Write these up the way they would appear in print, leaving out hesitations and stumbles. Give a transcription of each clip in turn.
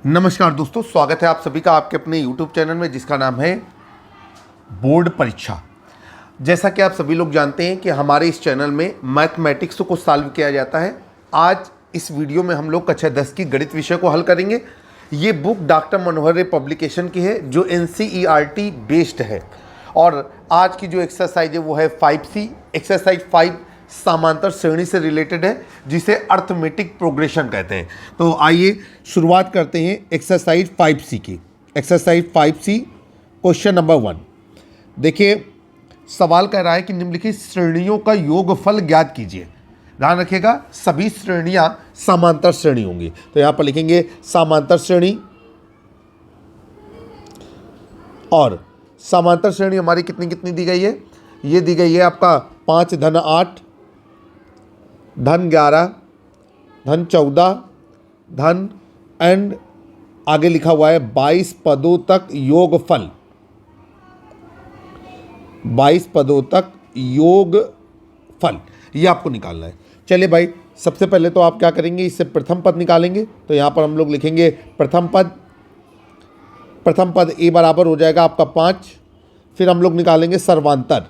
नमस्कार दोस्तों, स्वागत है आप सभी का आपके अपने YouTube चैनल में जिसका नाम है बोर्ड परीक्षा। जैसा कि आप सभी लोग जानते हैं कि हमारे इस चैनल में मैथमेटिक्स को सॉल्व किया जाता है। आज इस वीडियो में हम लोग कक्षा 10 की गणित विषय को हल करेंगे। ये बुक डॉक्टर मनोहर रे पब्लिकेशन की है जो NCERT बेस्ड है। और आज की जो एक्सरसाइज है वो है 5C। एक्सरसाइज 5 समांतर श्रेणी से रिलेटेड है जिसे अर्थमेटिक प्रोग्रेशन कहते हैं। तो आइए शुरुआत करते हैं एक्सरसाइज 5C की। Exercise 5C question number 1। देखिए, सवाल कह रहा है कि निम्नलिखित श्रेणियों का योगफल ज्ञात कीजिए। ध्यान रखिएगा, सभी श्रेणियां समांतर श्रेणी होंगी। तो यहां पर लिखेंगे समांतर श्रेणी, और समांतर श्रेणी हमारी कितनी कितनी दी गई है। ये दी गई है आपका 5 धन 8 धन 11 धन 14 धन एंड आगे लिखा हुआ है 22 पदों तक योगफल। 22 पदों तक योगफल ये आपको निकालना है। चलिए भाई, सबसे पहले तो आप क्या करेंगे, इससे प्रथम पद निकालेंगे। तो यहाँ पर हम लोग लिखेंगे प्रथम पद ए बराबर हो जाएगा आपका 5। फिर हम लोग निकालेंगे सर्वांतर।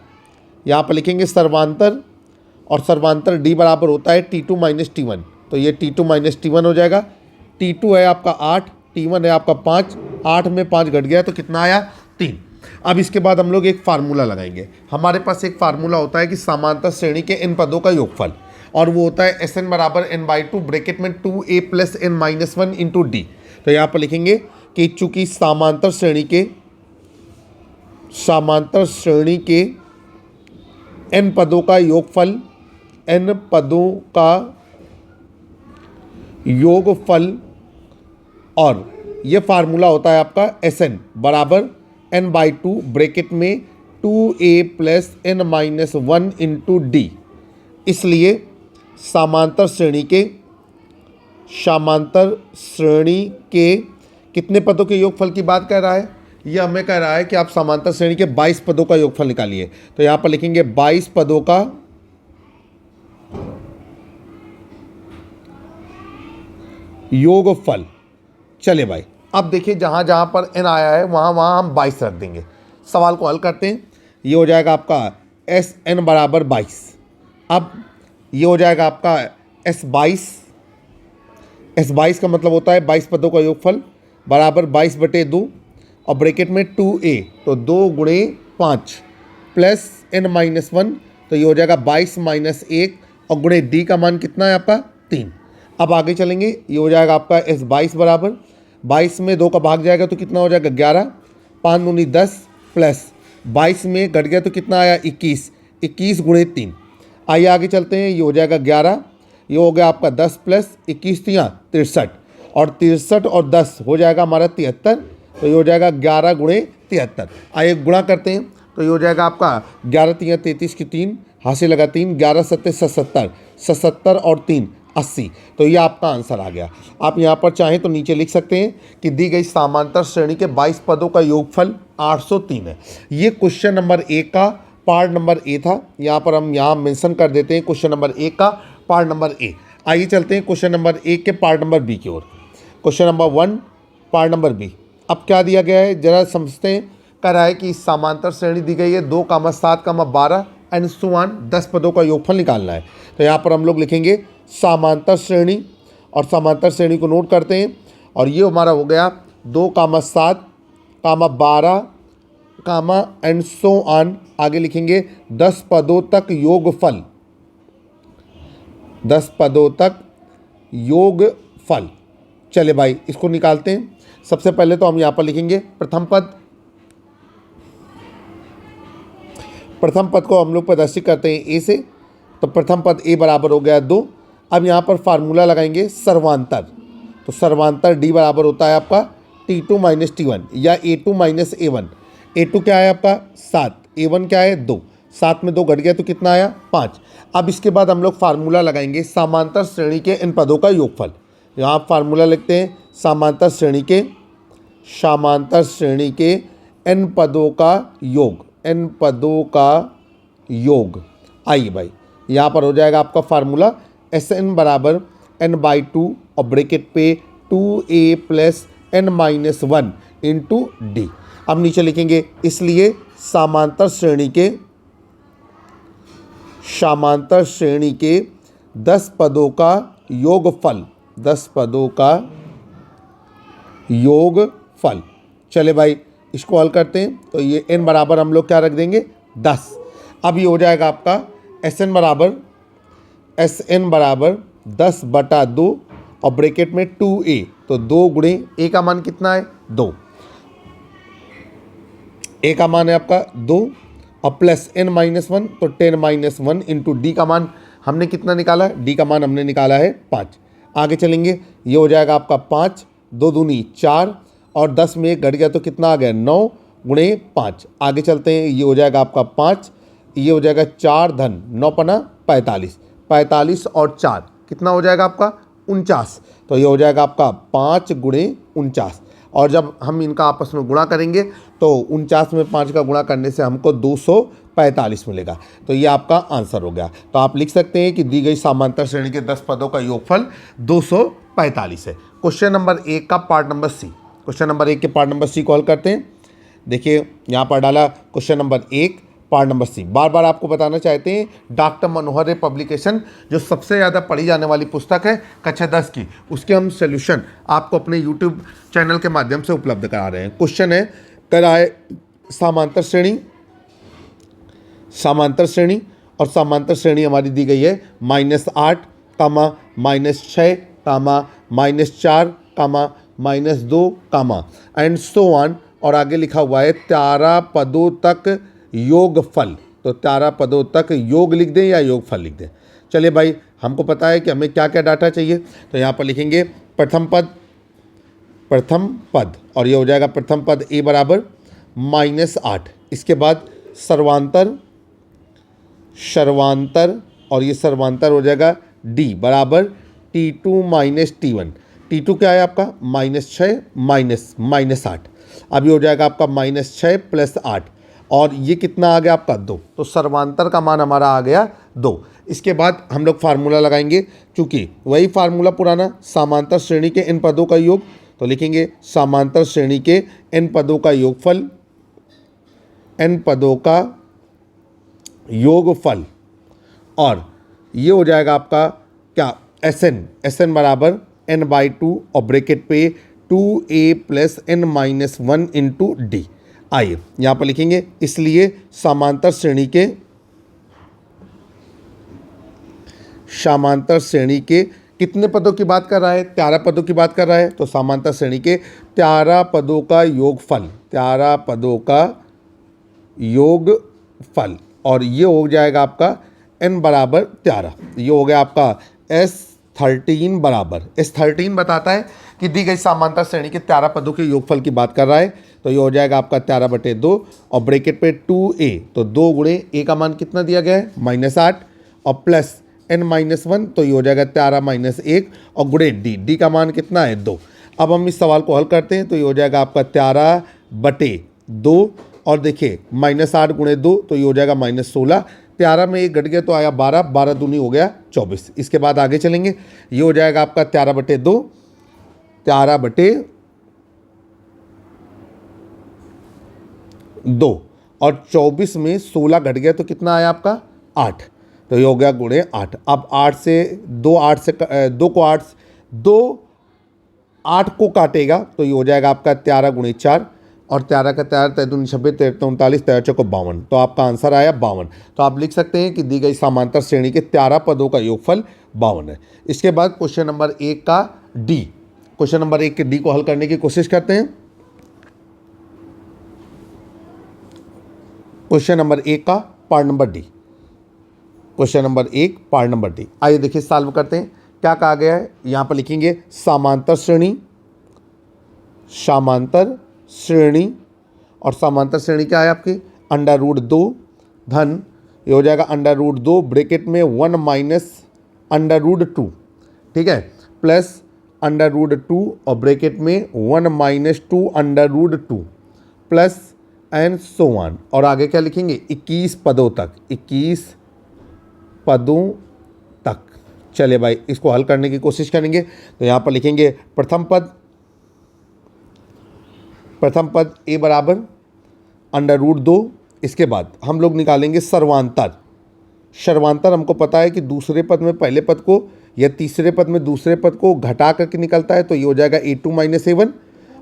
यहाँ पर लिखेंगे सर्वांतर, और सर्वांतर डी बराबर होता है T2 माइनस T1। तो ये T2 माइनस T1 हो जाएगा। T2 है आपका 8, T1 है आपका 5। 8 में 5 घट गया तो कितना आया, 3। अब इसके बाद हम लोग एक फार्मूला लगाएंगे। हमारे पास एक फार्मूला होता है कि समांतर श्रेणी के इन पदों का योगफल, और वो होता है Sn बराबर n/2 ब्रैकेट में 2a plus n-1 into D. तो यहाँ पर लिखेंगे कि चूंकि समांतर श्रेणी के n पदों का योगफल, n पदों का योगफल, और ये फार्मूला होता है आपका Sn बराबर n/2 ब्रैकेट में 2a plus n-1 into D. इसलिए समांतर श्रेणी के कितने पदों के योगफल की बात कर रहा है, यह हमें कह रहा है कि आप समांतर श्रेणी के 22 पदों का योगफल निकालिए। तो यहाँ पर लिखेंगे 22 पदों का योगफल। चलिए भाई, अब देखिए जहाँ जहाँ पर n आया है वहाँ हम 22 रख देंगे। सवाल को हल करते हैं। ये हो जाएगा आपका Sn बराबर 22। अब ये हो जाएगा आपका S22 का मतलब होता है 22 पदों का योगफल बराबर 22/2 और ब्रैकेट में 2a, तो 2 गुणे 5 प्लस n-1, तो ये हो जाएगा 22 माइनस 1, और गुणे d का मान कितना है आपका 3। अब आगे चलेंगे, ये हो जाएगा आपका S22 बराबर 22 में 2 का भाग जाएगा तो कितना हो जाएगा 11, 5 दूनी 10 प्लस 22 में घट गया तो कितना आया 21, 21 गुणे 3। आइए आगे चलते हैं। ये हो जाएगा 11, ये हो गया आपका 10 प्लस 21 63, और 63 और 10 हो जाएगा हमारा 73। तो ये हो जाएगा 11 गुणे 73। आइए गुणा करते हैं। तो ये हो जाएगा आपका 11 3 33 की 3 हासिल लगा 3, 11 7 77, 77 और 3 80। तो ये आपका आंसर आ गया। आप यहाँ पर चाहें तो नीचे लिख सकते हैं कि दी गई समांतर श्रेणी के 22 पदों का योगफल 803 है। ये क्वेश्चन नंबर 1 का पार्ट नंबर ए था। यहाँ पर हम यहाँ मेंशन कर देते हैं क्वेश्चन नंबर 1 का पार्ट नंबर ए। आइए चलते हैं क्वेश्चन नंबर 1 के पार्ट नंबर बी की ओर। Question number 1 part number B. अब क्या दिया गया है जरा समझते हैं। कह रहा है कि समांतर श्रेणी दी गई है 2, 7, 12 एंड सो ऑन 10 पदों का योगफल निकालना है। तो यहाँ पर हम लोग लिखेंगे समांतर श्रेणी, और समांतर श्रेणी को नोट करते हैं। और ये हमारा हो गया 2, 7, 12 एंड सो ऑन, आगे लिखेंगे 10 पदों तक योगफल। 10 पदों तक योगफल। चले भाई, इसको निकालते हैं। सबसे पहले तो हम यहाँ पर लिखेंगे प्रथम पद को हम लोग प्रदर्शित करते हैं ए से। तो प्रथम पद ए बराबर हो गया 2। अब यहाँ पर फार्मूला लगाएंगे सर्वांतर। तो सर्वांतर डी बराबर होता है आपका T2 माइनस T1 या A2 माइनस A1। A2 क्या है आपका 7, A1 क्या है 2। 7 में 2 घट गया तो कितना आया 5। अब इसके बाद हम लोग फार्मूला लगाएंगे समांतर श्रेणी के इन पदों का योगफल। यहाँ आप फार्मूला लिखते हैं समांतर श्रेणी के n पदों का योग। आइए भाई, यहाँ पर हो जाएगा आपका फार्मूला Sn बराबर n/2 और ब्रैकेट पे 2a plus n-1 into D. अब नीचे लिखेंगे इसलिए समांतर श्रेणी के 10 पदों का योगफल, 10 पदों का योगफल। चले भाई इसको हल करते हैं। तो ये n बराबर हम लोग क्या रख देंगे 10। अब ये हो जाएगा आपका Sn बराबर 10/2 और ब्रैकेट में 2a, तो 2 गुणे a का मान कितना है 2, a का मान है आपका 2 और प्लस n-1 तो 10-1 इंटू डी का मान हमने कितना निकाला है, डी का मान हमने निकाला है 5। आगे चलेंगे, ये हो जाएगा आपका 5, 2 दूनी 4 और 10 में 1 घट गया तो कितना आ गया 9 गुणे 5। आगे चलते हैं, ये हो जाएगा आपका 5, ये हो जाएगा 4 धन 9 पना 45, 45 और 4 कितना हो जाएगा आपका 49। तो ये हो जाएगा आपका 5 गुणे 49 और जब हम इनका आपस में गुणा करेंगे तो 49 में 5 का गुणा करने से हमको 245 मिलेगा। तो ये आपका आंसर हो गया। तो आप लिख सकते हैं कि दी गई समांतर श्रेणी के 10 पदों का योगफल 245 है। क्वेश्चन नंबर 1 का part number C, question number 1 के पार्ट नंबर सी को हल करते हैं। देखिए यहाँ पर डाला question number 1 part number C. बार बार आपको बताना चाहते हैं डॉक्टर मनोहर रे पब्लिकेशन जो सबसे ज़्यादा पढ़ी जाने वाली पुस्तक है कक्षा 10 की, उसके हम सोल्यूशन आपको अपने यूट्यूब चैनल के माध्यम से उपलब्ध करा रहे हैं। क्वेश्चन है कराए समांतर श्रेणी और समांतर श्रेणी हमारी दी गई है -8, -6, -4, -2, एंड सो ऑन, और आगे लिखा हुआ है 13 पदों तक योगफल। तो 13 पदों तक योग लिख दें या योगफल लिख दें। चलिए भाई हमको पता है कि हमें क्या क्या डाटा चाहिए। तो यहाँ पर लिखेंगे प्रथम पद और ये हो जाएगा प्रथम पद a बराबर -8। इसके बाद सर्वांतर और ये सर्वांतर हो जाएगा d बराबर T2 - T1। T2 क्या है आपका -6 -8। अब ये हो जाएगा आपका -6 + 8 और ये कितना आ गया आपका 2। तो सर्वांतर का मान हमारा आ गया 2। इसके बाद हम लोग फार्मूला लगाएंगे, चूंकि वही फार्मूला पुराना समांतर श्रेणी के n पदों का योग। तो लिखेंगे समांतर श्रेणी के n पदों का योगफल, n पदों का योगफल, और ये हो जाएगा आपका क्या Sn बराबर n/2 और ब्रैकेट पे 2a + n-1 इंटू डी। आइए यहाँ पर लिखेंगे इसलिए समांतर श्रेणी के कितने पदों की बात कर रहा है, 13 पदों की बात कर रहा है। तो समांतर श्रेणी के 13 पदों का योगफल, 13 पदों का योगफल, और ये हो जाएगा आपका n बराबर 13। ये हो गया आपका S13 बराबर, S13 बताता है कि दी गई समांतर श्रेणी के 13 पदों के योगफल की बात कर रहा है। तो ये हो जाएगा आपका 13/2 और ब्रैकेट पे 2a, तो 2 गुणे a का मान कितना दिया गया है -8 और प्लस n-1, तो ये हो जाएगा 13 - 1 और गुणे d का मान कितना है 2। अब हम इस सवाल को हल करते हैं। तो ये हो जाएगा आपका 13/2 और देखिए -8 गुणे 2 तो ये हो जाएगा -16। 13 में 1 घट गया तो आया 12, 12 दूनी हो गया 24। इसके बाद आगे चलेंगे, ये हो जाएगा आपका 13/2 और 24 में 16 घट गया तो कितना आया आपका 8, तो ये हो गया गुणे 8। अब 8 से 2 8 को काटेगा तो ये हो जाएगा आपका 13 गुणे 4 और 13 का 13, 13 दूनी 26, 13 39, 13 चौको 52। तो आपका आंसर आया 52। तो आप लिख सकते हैं कि दी गई समांतर श्रेणी के 13 पदों का योगफल 52 है। इसके बाद क्वेश्चन नंबर 1 का डी, क्वेश्चन नंबर 1 के डी को हल करने की कोशिश करते हैं। क्वेश्चन नंबर 1 का part number D, question number 1 part number D. आइए देखिए सॉल्व करते हैं। क्या कहा गया है, यहाँ पर लिखेंगे समांतर श्रेणी और समांतर श्रेणी क्या है आपकी √2 धन, ये हो जाएगा √2 ब्रैकेट में 1 माइनस √2, ठीक है, प्लस √2 और ब्रैकेट में 1 - 2 √2 प्लस एंड सो ऑन, और आगे क्या लिखेंगे 21 पदों तक, 21 पदों तक। चले भाई इसको हल करने की कोशिश करेंगे। तो यहाँ पर लिखेंगे प्रथम पद प्रथम पद a बराबर अंडर रूट 2। इसके बाद हम लोग निकालेंगे सर्वांतर। सर्वांतर हमको पता है कि दूसरे पद में पहले पद को या तीसरे पद में दूसरे पद को घटा करके निकलता है, तो ये हो जाएगा a2 माइनस a1,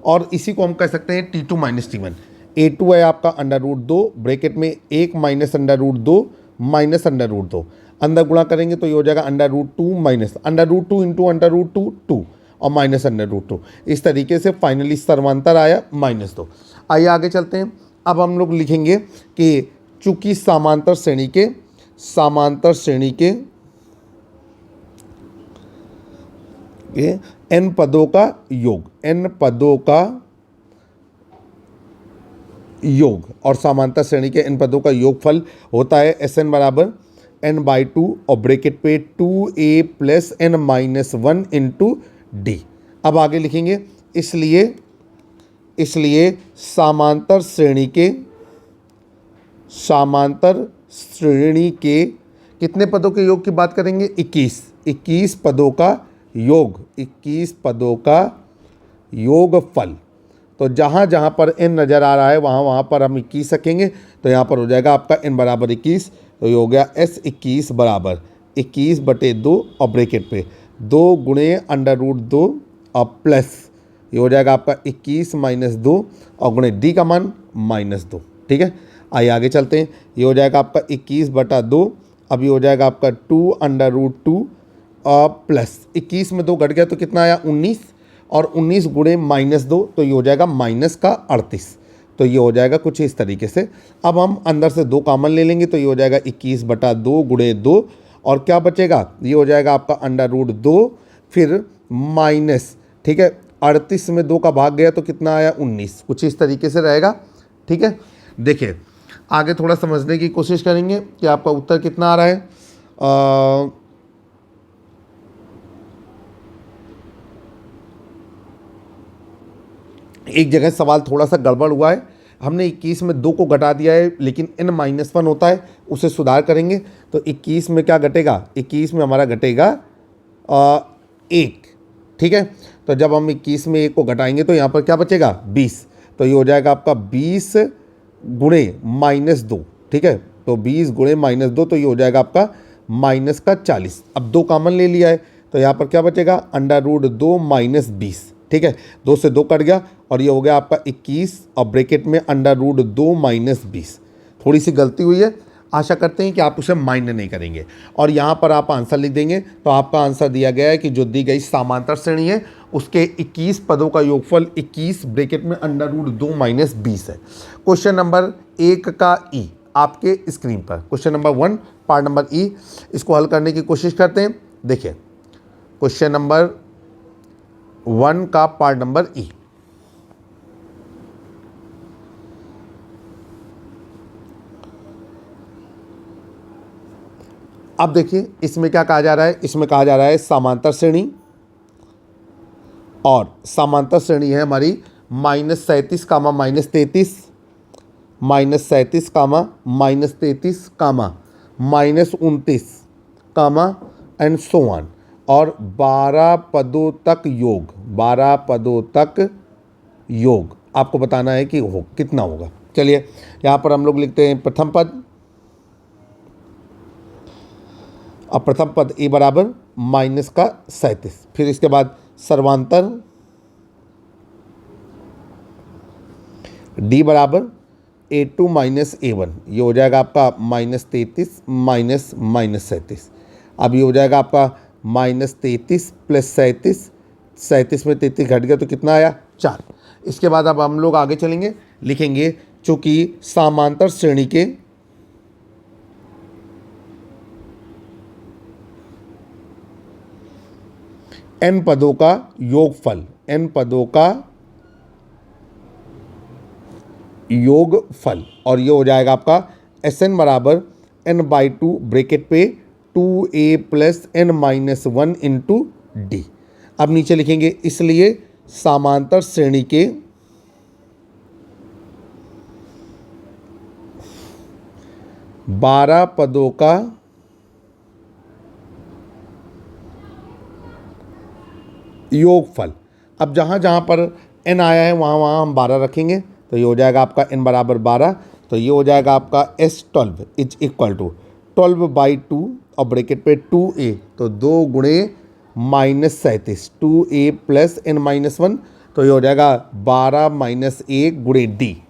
और इसी को हम कह सकते हैं t2 माइनस t1। a2 है आपका अंडर रूट 2, ब्रैकेट में 1 minus under root 2 minus under root 2, अंदर गुणा करेंगे तो ये हो जाएगा under root 2 minus under root 2 into under root 2 2 और माइनस अंडर रूट 2। इस तरीके से फाइनली सर्वांतर आया -2। आइए आगे चलते हैं। अब हम लोग लिखेंगे कि चूंकि समांतर श्रेणी के n पदों का योग और समांतर श्रेणी के n पदों का योगफल होता है Sn बराबर n/2 और ब्रैकेट पे 2a plus n minus 1 into D. अब आगे लिखेंगे इसलिए समांतर श्रेणी के कितने पदों के योग की बात करेंगे? 21 पदों का योगफल। तो जहाँ जहाँ पर n नज़र आ रहा है वहाँ पर हम 21 रखेंगे, तो यहाँ पर हो जाएगा आपका n बराबर 21, तो ये हो गया S21 बराबर 21/2 और ब्रैकेट पे 2 गुणे अंडर रूट 2 और प्लस ये हो जाएगा आपका 21 माइनस 2 और गुणे d का मान -2। ठीक है, आइए आगे चलते हैं। ये हो जाएगा आपका 21/2, अब ये हो जाएगा आपका 2 अंडर रूट 2 और प्लस 21 में 2 घट गया तो कितना आया 19, और 19 गुणे -2 तो ये हो जाएगा -38। तो ये हो जाएगा कुछ इस तरीके से। अब हम अंदर से 2 कॉमन ले लेंगे तो ये हो जाएगा 21/2 गुणे 2 और क्या बचेगा, ये हो जाएगा आपका अंडर रूट 2 फिर माइनस, ठीक है, 38 में 2 का भाग गया तो कितना आया 19, कुछ इस तरीके से रहेगा। ठीक है, देखिए आगे थोड़ा समझने की कोशिश करेंगे कि आपका उत्तर कितना आ रहा है। एक जगह सवाल थोड़ा सा गड़बड़ हुआ है, हमने 21 में 2 को घटा दिया है लेकिन n-1 होता है, उसे सुधार करेंगे तो 21 में क्या घटेगा, 21 में हमारा घटेगा 1। ठीक है, तो जब हम 21 में 1 को घटाएंगे तो यहाँ पर क्या बचेगा 20, तो ये हो जाएगा आपका 20 गुणे -2। ठीक है, तो 20 गुणे -2 तो ये हो जाएगा आपका -40। अब 2 कॉमन ले लिया है तो यहाँ पर क्या बचेगा अंडर रूट 2 माइनस 20। ठीक है, 2 से 2 कट गया और ये हो गया आपका 21 और ब्रैकेट में अंडर रूट 2 माइनस 20। थोड़ी सी गलती हुई है, आशा करते हैं कि आप उसे माइंड नहीं करेंगे और यहाँ पर आप आंसर लिख देंगे। तो आपका आंसर दिया गया है कि जो दी गई समांतर श्रेणी है उसके 21 पदों का योगफल 21 ब्रैकेट में अंडर रूट 2 माइनस 20 है। क्वेश्चन नंबर 1 का ई आपके स्क्रीन पर, क्वेश्चन नंबर 1 पार्ट नंबर ई, इसको हल करने की कोशिश करते हैं। देखिए क्वेश्चन नंबर 1 का पार्ट नंबर ई, अब देखिए इसमें क्या कहा जा रहा है, इसमें कहा जा रहा है समांतर श्रेणी, और समांतर श्रेणी है हमारी -37 कामा -33 -37 कामा -33 कामा -29 कामा एंड सो ऑन, और 12 पदों तक योग, 12 पदों तक योग आपको बताना है कि हो कितना होगा। चलिए यहाँ पर हम लोग लिखते हैं प्रथम पद, अब प्रथम पद ए बराबर -37, फिर इसके बाद सर्वांतर डी बराबर A2 माइनस A1, ये हो जाएगा आपका -33 माइनस -37। अब ये हो जाएगा आपका -33 प्लस 37, 37 में 33 घट गया तो कितना आया 4। इसके बाद अब हम लोग आगे चलेंगे, लिखेंगे चूंकि समांतर श्रेणी के n पदों का योगफल, n पदों का योगफल, और ये हो जाएगा आपका Sn बराबर n/2 ब्रैकेट पे 2a plus n minus 1 into D. अब नीचे लिखेंगे इसलिए समांतर श्रेणी के बारह पदों का योगफल। अब जहाँ जहाँ पर n आया है वहाँ वहाँ हम 12 रखेंगे, तो ये हो जाएगा आपका n बराबर 12। तो ये हो जाएगा आपका S12 इज इक्वल टू 12/2 और ब्रैकेट पे 2a, तो 2 गुणे -37 2a प्लस n-1, तो ये हो जाएगा 12 - 1 गुणे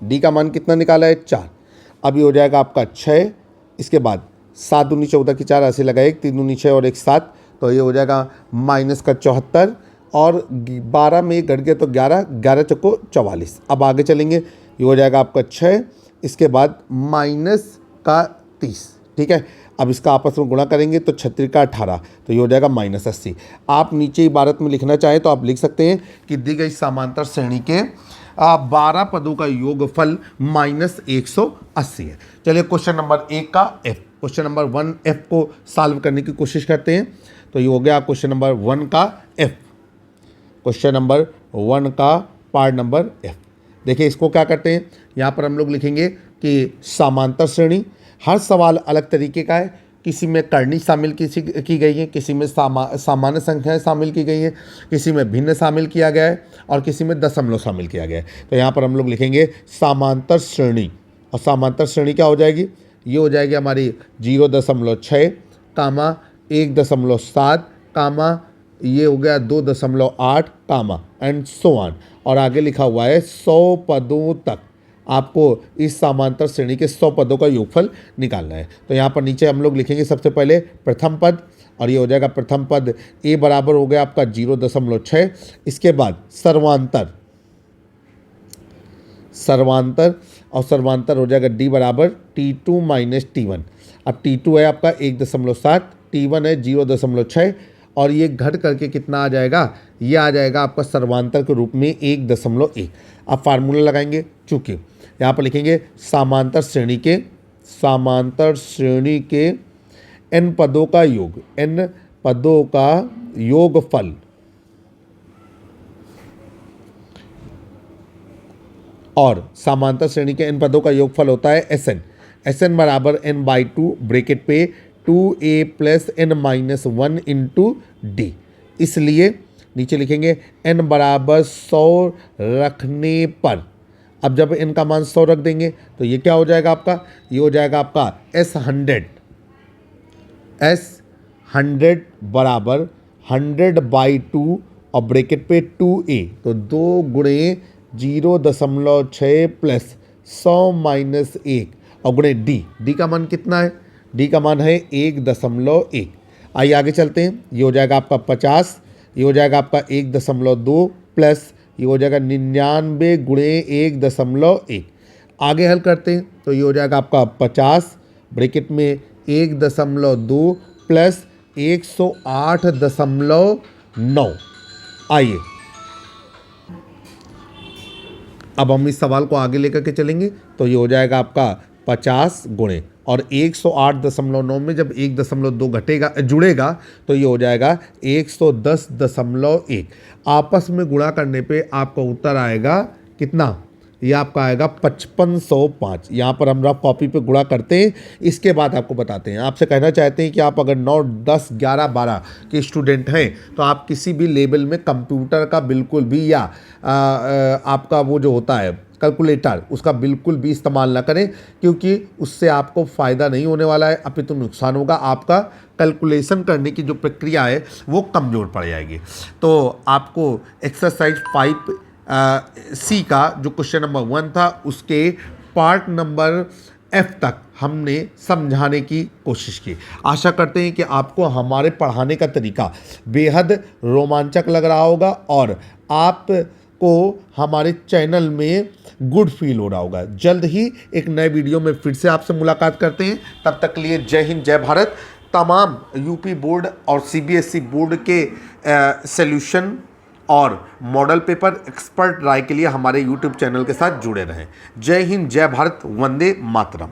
d का मान कितना निकाला है 4। अब ये हो जाएगा आपका 6, इसके बाद 7 दूनी 14 की 4 ऐसे लगा 1 3 दूनी 6 और 1 7, तो ये हो जाएगा -74 और 12 में घट गया तो 11 11 चौको 44। अब आगे चलेंगे, ये हो जाएगा आपका 6, इसके बाद -30, ठीक है। अब इसका आपस में गुणा करेंगे तो 36 का 18, तो ये हो जाएगा -80। आप नीचे इबारत में लिखना चाहें तो आप लिख सकते हैं कि दी गई समांतर श्रेणी के 12 पदों का योगफल -180 है। चलिए क्वेश्चन नंबर 1 का F, क्वेश्चन नंबर 1 F को सॉल्व करने की कोशिश करते हैं। तो ये हो गया क्वेश्चन नंबर 1 का F, क्वेश्चन नंबर 1 का पार्ट नंबर F। देखिए इसको क्या करते हैं, यहाँ पर हम लोग लिखेंगे कि समांतर श्रेणी, हर सवाल अलग तरीके का है, किसी में करनी शामिल की गई है, किसी में सामान्य संख्याएं शामिल की गई हैं, किसी में भिन्न शामिल किया गया है और किसी में दशमलव शामिल किया गया है। तो यहाँ पर हम लोग लिखेंगे समांतर श्रेणी, और समांतर श्रेणी क्या हो जाएगी, ये हो जाएगी हमारी 0.6 कामा 1.7 कामा ये हो गया 2.8 कामा एंड सो ऑन, और आगे लिखा हुआ है 100 पदों तक आपको इस समांतर श्रेणी के 100 पदों का योगफल निकालना है। तो यहाँ पर नीचे हम लोग लिखेंगे सबसे पहले प्रथम पद, और ये हो जाएगा प्रथम पद a बराबर हो गया आपका 0.6, इसके बाद सर्वांतर और सर्वांतर हो जाएगा d बराबर T2 - T1। अब T2 है आपका 1.7, T1 है 0.6 और ये घट करके कितना आ जाएगा, ये आ जाएगा आपका सर्वांतर के रूप में 1.1। अब फार्मूला लगाएंगे, चूँकि यहाँ पर लिखेंगे समांतर श्रेणी के n पदों का योग, n पदों का योगफल और समांतर श्रेणी के n पदों का योगफल होता है Sn बराबर n/2 ब्रैकेट पे 2a plus n-1 into d। इसलिए नीचे लिखेंगे n बराबर 100 रखने पर, अब जब n का मान 100 रख देंगे तो ये क्या हो जाएगा आपका, ये हो जाएगा आपका S100 बराबर 100/2 और ब्रैकेट पे 2a, तो 2 गुणे 0.6 प्लस 100 - 1 और गुणे d का मान कितना है, d का मान है 1.1। आइए आगे चलते हैं, ये हो जाएगा आपका 50, ये हो जाएगा आपका 1.2 प्लस ये हो जाएगा 99 गुणे 1.1। आगे हल करते हैं तो ये हो जाएगा आपका 50 ब्रैकेट में 1.2 प्लस 108.9। आइए अब हम इस सवाल को आगे लेकर के चलेंगे, तो ये हो जाएगा आपका 50 गुणे और 108.9 में जब 1.2 घटेगा जुड़ेगा तो ये हो जाएगा 110.1। आपस में गुणा करने पे आपका उत्तर आएगा कितना, ये आपका आएगा 5505। यहाँ पर हम रफ कॉपी पे गुणा करते हैं, इसके बाद आपको बताते हैं। आपसे कहना चाहते हैं कि आप अगर 9, 10, 11, 12 के स्टूडेंट हैं तो आप किसी भी लेवल में कंप्यूटर का बिल्कुल भी या आपका वो जो होता है कैलकुलेटर, उसका बिल्कुल भी इस्तेमाल ना करें, क्योंकि उससे आपको फ़ायदा नहीं होने वाला है, अपितु नुकसान होगा। आपका कैलकुलेशन करने की जो प्रक्रिया है वो कमज़ोर पड़ जाएगी। तो आपको एक्सरसाइज 5C का जो क्वेश्चन नंबर 1 था उसके पार्ट नंबर F तक हमने समझाने की कोशिश की। आशा करते हैं कि आपको हमारे पढ़ाने का तरीका बेहद रोमांचक लग रहा होगा और आपको हमारे चैनल में गुड फील हो रहा होगा। जल्द ही एक नए वीडियो में फिर से आपसे मुलाकात करते हैं। तब तक के लिए जय हिंद, जय भारत। तमाम यूपी बोर्ड और CBSE बोर्ड के सॉल्यूशन और मॉडल पेपर एक्सपर्ट राय के लिए हमारे YouTube चैनल के साथ जुड़े रहें। जय हिंद, जय भारत, वंदे मातरम।